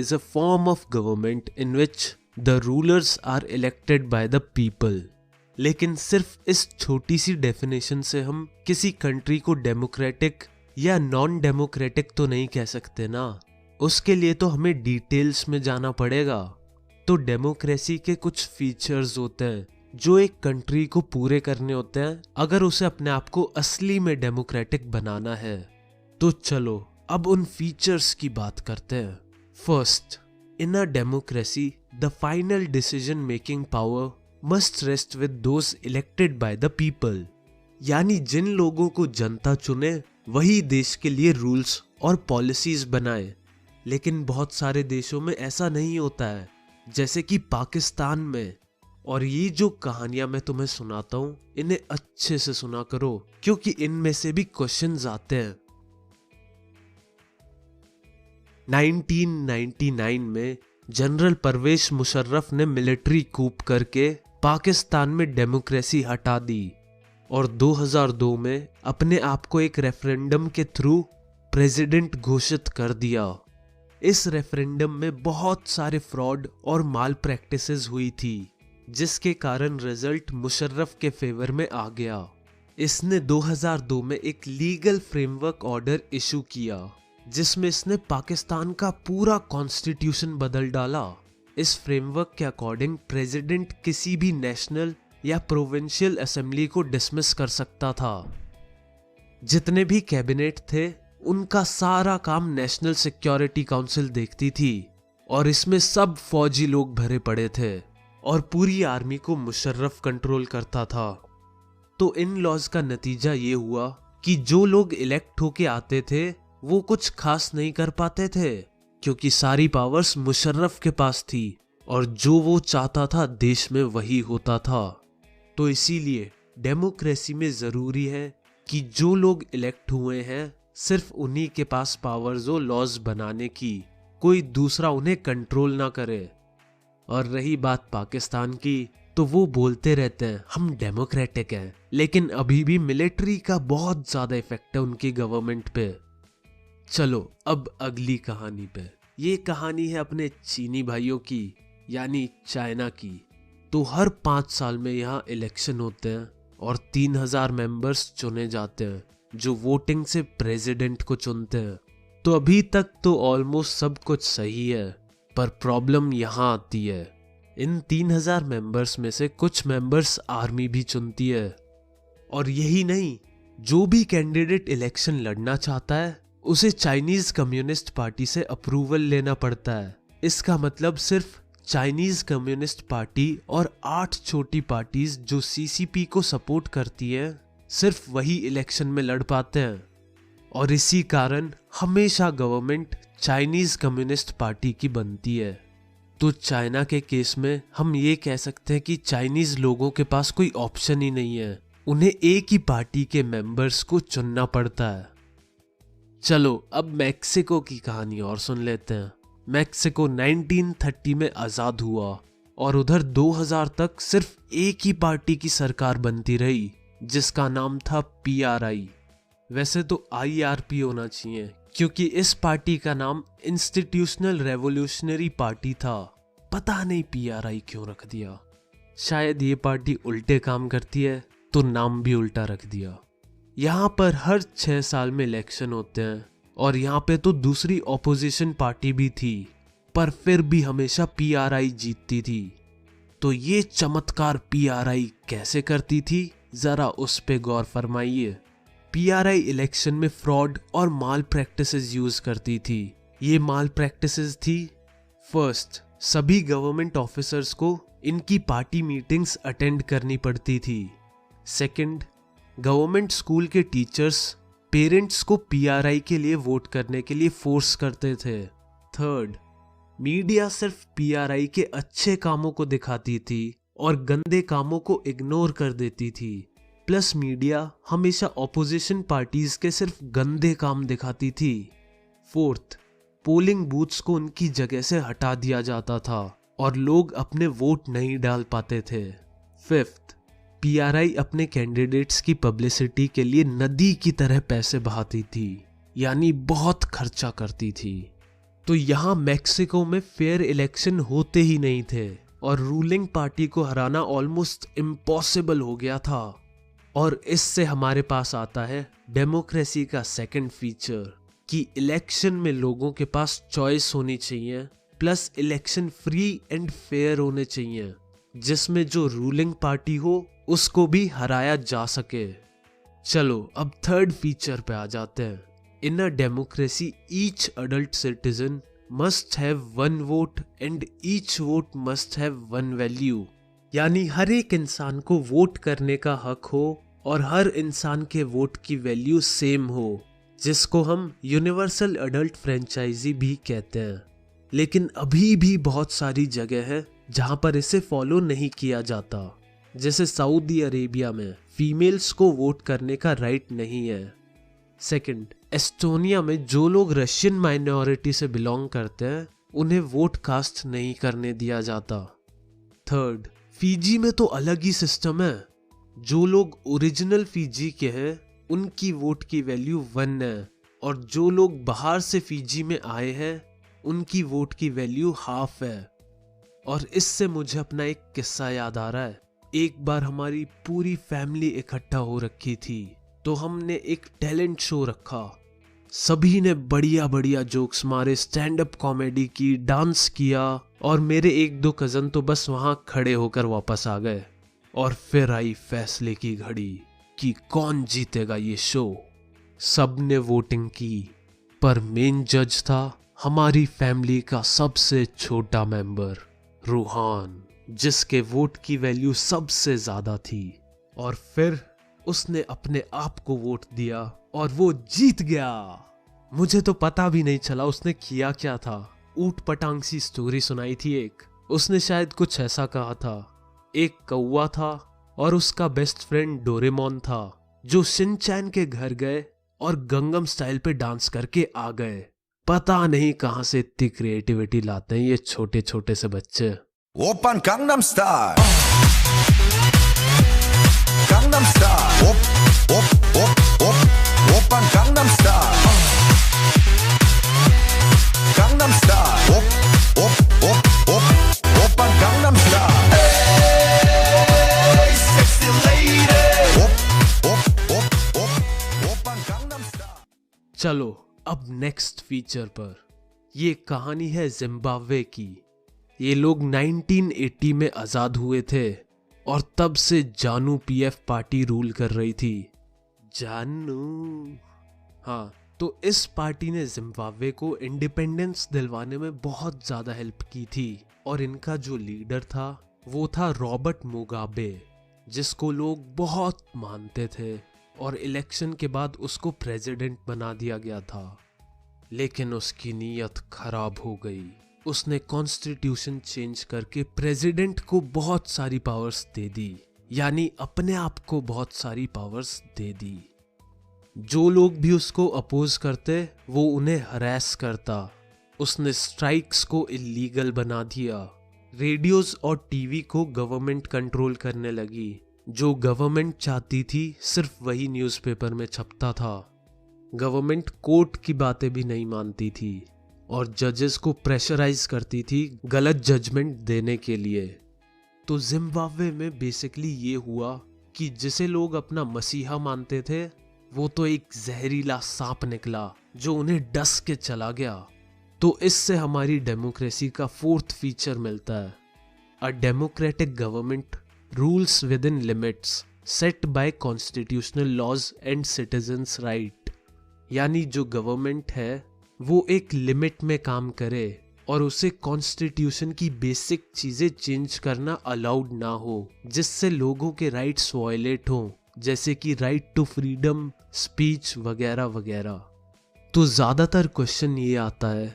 is a form of government in which the rulers are elected by the people. लेकिन सिर्फ इस छोटी सी definition से हम किसी कंट्री को डेमोक्रेटिक या नॉन डेमोक्रेटिक तो नहीं कह सकते ना। उसके लिए तो हमें डिटेल्स में जाना पड़ेगा। तो डेमोक्रेसी के कुछ फीचर्स होते हैं जो एक कंट्री को पूरे करने होते हैं अगर उसे अपने आप को असली में डेमोक्रेटिक बनाना है। तो चलो अब उन फीचर्स की बात करते हैं। First, in a democracy the final decision making power must rest with those elected by the people. यानी जिन लोगों को जनता चुने वही देश के लिए रूल्स और पॉलिसीज बनाए। लेकिन बहुत सारे देशों में ऐसा नहीं होता है, जैसे कि पाकिस्तान में। और ये जो कहानियां मैं तुम्हें सुनाता हूं इन्हें अच्छे से सुना करो, क्योंकि इनमें से भी क्वेश्चंस आते हैं। 1999 में जनरल परवेज मुशर्रफ ने मिलिट्री कूप करके पाकिस्तान में डेमोक्रेसी हटा दी और 2002 में अपने आप को एक रेफरेंडम के थ्रू प्रेसिडेंट घोषित कर दिया। इस रेफरेंडम में बहुत सारे फ्रॉड और माल प्रैक्टिसेस हुई थी, जिसके कारण रिजल्ट मुशर्रफ के फेवर में आ गया। इसने 2002 में एक लीगल फ्रेमवर्क ऑर्डर इशू किया, जिसमें इसने पाकिस्तान का पूरा कॉन्स्टिट्यूशन बदल डाला। इस फ्रेमवर्क के अकॉर्डिंग प्रेसिडेंट किसी भी नेशनल या प्रोविंशियल असेंबली को डिसमिस कर सकता था। जितने भी कैबिनेट थे उनका सारा काम नेशनल सिक्योरिटी काउंसिल देखती थी और इसमें सब फौजी लोग भरे पड़े थे और पूरी आर्मी को मुशर्रफ कंट्रोल करता था। तो इन लॉज का नतीजा ये हुआ कि जो लोग इलेक्ट होके आते थे वो कुछ खास नहीं कर पाते थे, क्योंकि सारी पावर्स मुशर्रफ के पास थी और जो वो चाहता था देश में वही होता था। तो इसीलिए डेमोक्रेसी में जरूरी है कि जो लोग इलेक्ट हुए हैं सिर्फ उन्हीं के पास पावर्स हो लॉज बनाने की, कोई दूसरा उन्हें कंट्रोल ना करे। और रही बात पाकिस्तान की, तो वो बोलते रहते हैं हम डेमोक्रेटिक हैं, लेकिन अभी भी मिलिट्री का बहुत ज्यादा इफेक्ट है उनकी गवर्नमेंट पे। चलो अब अगली कहानी पे। ये कहानी है अपने चीनी भाइयों की, यानी चाइना की। तो हर 5 साल में यहाँ इलेक्शन होते हैं और 3000 मेंबर्स चुने जाते हैं जो वोटिंग से प्रेसिडेंट को चुनते हैं। तो अभी तक तो ऑलमोस्ट सब कुछ सही है, पर प्रॉब्लम यहाँ आती है। इन 3000 मेंबर्स में से कुछ मेंबर्स आर्मी भी चुनती है। और यही नहीं, जो भी कैंडिडेट इलेक्शन लड़ना चाहता है उसे चाइनीज कम्युनिस्ट पार्टी से अप्रूवल लेना पड़ता है। इसका मतलब सिर्फ चाइनीज कम्युनिस्ट पार्टी और 8 छोटी पार्टीज जो सीसीपी को सपोर्ट करती है सिर्फ वही इलेक्शन में लड़ पाते हैं। और इसी कारण हमेशा गवर्नमेंट चाइनीज कम्युनिस्ट पार्टी की बनती है। तो चाइना के केस में हम ये कह सकते हैं कि चाइनीज लोगों के पास कोई ऑप्शन ही नहीं है, उन्हें एक ही पार्टी के मेंबर्स को चुनना पड़ता है। चलो अब मैक्सिको की कहानी और सुन लेते हैं। मैक्सिको 1930 में आजाद हुआ और उधर 2000 तक सिर्फ एक ही पार्टी की सरकार बनती रही, जिसका नाम था पीआरआई। वैसे तो आईआरपी होना चाहिए, क्योंकि इस पार्टी का नाम इंस्टीट्यूशनल रेवोल्यूशनरी पार्टी था। पता नहीं पीआरआई क्यों रख दिया, शायद ये पार्टी उल्टे काम करती है तो नाम भी उल्टा रख दिया। यहाँ पर हर 6 साल में इलेक्शन होते हैं और यहाँ पे तो दूसरी ऑपोजिशन पार्टी भी थी, पर फिर भी हमेशा पीआरआई जीतती थी। तो ये चमत्कार पीआरआई कैसे करती थी, जरा उस पे गौर फरमाइए। पीआरआई इलेक्शन में फ्रॉड और माल प्रैक्टिसेस यूज करती थी। ये माल प्रैक्टिसेस थी, फर्स्ट, सभी गवर्नमेंट ऑफिसर्स को इनकी पार्टी मीटिंग्स अटेंड करनी पड़ती थी। सेकंड, गवर्नमेंट स्कूल के टीचर्स पेरेंट्स को पीआरआई के लिए वोट करने के लिए फोर्स करते थे। थर्ड, मीडिया सिर्फ पीआरआई के अच्छे कामों को दिखाती थी और गंदे कामों को इग्नोर कर देती थी। प्लस मीडिया हमेशा ऑपोजिशन पार्टीज के सिर्फ गंदे काम दिखाती थी। फोर्थ, पोलिंग बूथ्स को उनकी जगह से हटा दिया जाता था और लोग अपने वोट नहीं डाल पाते थे। फिफ्थ, पीआरआई अपने कैंडिडेट्स की पब्लिसिटी के लिए नदी की तरह पैसे बहाती थी, यानी बहुत खर्चा करती थी। तो यहाँ मैक्सिको में फेयर इलेक्शन होते ही नहीं थे और रूलिंग पार्टी को हराना ऑलमोस्ट इम्पॉसिबल हो गया था। और इससे हमारे पास आता है डेमोक्रेसी का सेकंड फीचर कि इलेक्शन में लोगों के पास चॉइस होनी चाहिए, plus election free and fair होने चाहिए, जिसमें जो रूलिंग पार्टी हो उसको भी हराया जा सके। चलो अब थर्ड फीचर पे आ जाते हैं। In a democracy each adult citizen must have one vote and each vote must have one value. यानी हर एक इंसान को वोट करने का हक हो और हर इंसान के वोट की वैल्यू सेम हो, जिसको हम यूनिवर्सल अडल्ट फ्रेंचाइजी भी कहते हैं। लेकिन अभी भी बहुत सारी जगह है जहां पर इसे फॉलो नहीं किया जाता। जैसे सऊदी अरेबिया में फीमेल्स को वोट करने का राइट नहीं है। सेकंड, एस्टोनिया में जो लोग रशियन माइनॉरिटी से बिलोंग करते हैं उन्हें वोट कास्ट नहीं करने दिया जाता। थर्ड, फीजी में तो अलग ही सिस्टम है। जो लोग ओरिजिनल फीजी के हैं उनकी वोट की वैल्यू 1 है और जो लोग बाहर से फीजी में आए हैं उनकी वोट की वैल्यू 1/2 है। और इससे मुझे अपना एक किस्सा याद आ रहा है। एक बार हमारी पूरी फैमिली इकट्ठा हो रखी थी तो हमने एक टैलेंट शो रखा। सभी ने बढ़िया बढ़िया जोक्स मारे, स्टैंड अप कॉमेडी की, डांस किया और मेरे 1-2 कजन तो बस वहां खड़े होकर वापस आ गए। और फिर आई फैसले की घड़ी कि कौन जीतेगा ये शो। सबने वोटिंग की पर मेन जज था हमारी फैमिली का सबसे छोटा मेंबर रूहान, जिसके वोट की वैल्यू सबसे ज्यादा थी। और फिर उसने अपने आप को वोट दिया और वो जीत गया। मुझे तो पता भी नहीं चला उसने किया क्या था। ऊट पटांग सी स्टोरी सुनाई थी एक। उसने शायद कुछ ऐसा कहा था, एक कौवा था और उसका बेस्ट फ्रेंड डोरेमोन था जो शिनचैन के घर गए और गंगम स्टाइल पे डांस करके आ गए। पता नहीं कहां से इतनी क्रिएटिविटी लाते हैं ये छोटे छोटे से बच्चे। 오빤 강남 스타일 강남 스타일 오빤 강남 스타일 강남 스타일 오빤 강남 스타일 Hey sexy lady 오빤 강남 스타일। चलो अब नेक्स्ट फीचर पर। ये कहानी है जिम्बाब्वे की। ये लोग 1980 में आजाद हुए थे और तब से जानू पीएफ पार्टी रूल कर रही थी। जानू, हाँ, तो इस पार्टी ने जिम्बाब्वे को इंडिपेंडेंस दिलवाने में बहुत ज्यादा हेल्प की थी। और इनका जो लीडर था वो था रॉबर्ट मुगाबे, जिसको लोग बहुत मानते थे और इलेक्शन के बाद उसको प्रेसिडेंट बना दिया गया था। लेकिन उसकी नीयत खराब हो गई। उसने कॉन्स्टिट्यूशन चेंज करके प्रेसिडेंट को बहुत सारी पावर्स दे दी, यानी अपने आप को बहुत सारी पावर्स दे दी। जो लोग भी उसको अपोज करते वो उन्हें हरास करता। उसने स्ट्राइक्स को इलीगल बना दिया। रेडियोज और टीवी को गवर्नमेंट कंट्रोल करने लगी। जो गवर्नमेंट चाहती थी सिर्फ वही न्यूज़पेपर में छपता था। गवर्नमेंट कोर्ट की बातें भी नहीं मानती थी और जजेस को प्रेशराइज करती थी गलत जजमेंट देने के लिए। तो जिम्बाब्वे में बेसिकली ये हुआ कि जिसे लोग अपना मसीहा मानते थे वो तो एक जहरीला सांप निकला जो उन्हें डस के चला गया। तो इससे हमारी डेमोक्रेसी का फोर्थ फीचर मिलता है। A democratic government rules within limits set by constitutional laws and citizens right. यानी जो गवर्नमेंट है वो एक लिमिट में काम करे और उसे कॉन्स्टिट्यूशन की बेसिक चीजें चेंज करना अलाउड ना हो, जिससे लोगों के राइट्स वायलेट हों, जैसे कि राइट टू फ्रीडम, स्पीच वगैरह वगैरह। तो ज्यादातर क्वेश्चन ये आता है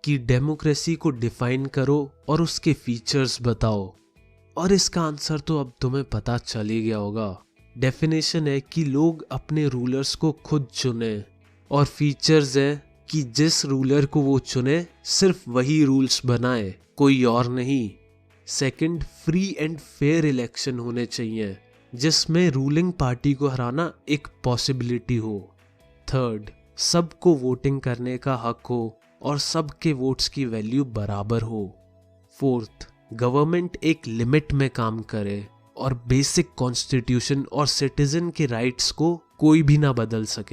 कि डेमोक्रेसी को डिफाइन करो और उसके फीचर्स बताओ। और इसका आंसर तो अब तुम्हें पता चल ही गया होगा। डेफिनेशन है कि लोग अपने रूलर्स को खुद चुने और फीचर्स है कि जिस रूलर को वो चुने सिर्फ वही रूल्स बनाए, कोई और नहीं। Second, free and fair election होने चाहिए जिसमें रूलिंग पार्टी को हराना एक पॉसिबिलिटी हो। थर्ड, सबको वोटिंग करने का हक हो और सबके वोट्स की वैल्यू बराबर हो। फोर्थ, गवर्नमेंट एक लिमिट में काम करे और बेसिक कॉन्स्टिट्यूशन और सिटीजन के राइट्स को कोई भी ना बदल सके।